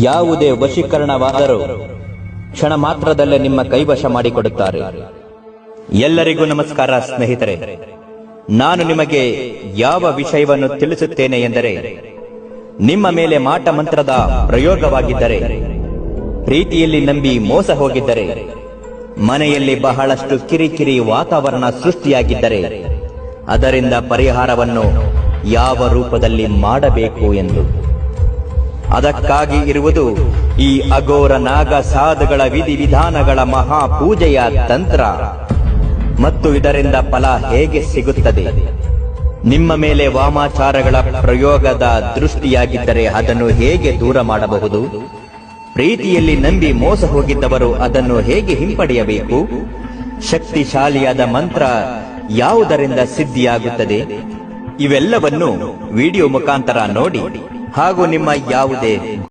ಯಾವುದೇ ವಶೀಕರಣವಾದರೂ ಕ್ಷಣ ಮಾತ್ರದಲ್ಲೇ ನಿಮ್ಮ ಕೈವಶ ಮಾಡಿಕೊಡುತ್ತಾರೆ. ಎಲ್ಲರಿಗೂ ನಮಸ್ಕಾರ ಸ್ನೇಹಿತರೆ. ನಾನು ನಿಮಗೆ ಯಾವ ವಿಷಯವನ್ನು ತಿಳಿಸುತ್ತೇನೆ ಎಂದರೆ, ನಿಮ್ಮ ಮೇಲೆ ಮಾಟ ಮಂತ್ರದ ಪ್ರಯೋಗವಾಗಿದ್ದರೆ, ಪ್ರೀತಿಯಲ್ಲಿ ನಂಬಿ ಮೋಸ ಹೋಗಿದ್ದರೆ, ಮನೆಯಲ್ಲಿ ಬಹಳಷ್ಟು ಕಿರಿಕಿರಿ ವಾತಾವರಣ ಸೃಷ್ಟಿಯಾಗಿದ್ದರೆ, ಅದರಿಂದ ಪರಿಹಾರವನ್ನು ಯಾವ ರೂಪದಲ್ಲಿ ಮಾಡಬೇಕು ಎಂದು. ಅದಕ್ಕಾಗಿ ಇರುವುದು ಈ ಅಘೋರ ನಾಗ ಸಾಧುಗಳ ವಿಧಿವಿಧಾನಗಳ ಮಹಾಪೂಜೆಯ ತಂತ್ರ. ಮತ್ತು ಇದರಿಂದ ಫಲ ಹೇಗೆ ಸಿಗುತ್ತದೆ? ನಿಮ್ಮ ಮೇಲೆ ವಾಮಾಚಾರಗಳ ಪ್ರಯೋಗದ ದೃಷ್ಟಿಯಾಗಿದ್ದರೆ ಅದನ್ನು ಹೇಗೆ ದೂರ ಮಾಡಬಹುದು? ಪ್ರೀತಿಯಲ್ಲಿ ನಂಬಿ ಮೋಸ ಹೋಗಿದ್ದವರು ಅದನ್ನು ಹೇಗೆ ಹಿಂಪಡೆಯಬೇಕು? ಶಕ್ತಿಶಾಲಿಯಾದ ಮಂತ್ರ ಯಾವುದರಿಂದ ಸಿದ್ಧಿಯಾಗುತ್ತದೆ? ಇವೆಲ್ಲವನ್ನು ವಿಡಿಯೋ ಮುಖಾಂತರ ನೋಡಿ, ಹಾಗೂ ನಿಮ್ಮ ಯಾವುದೇ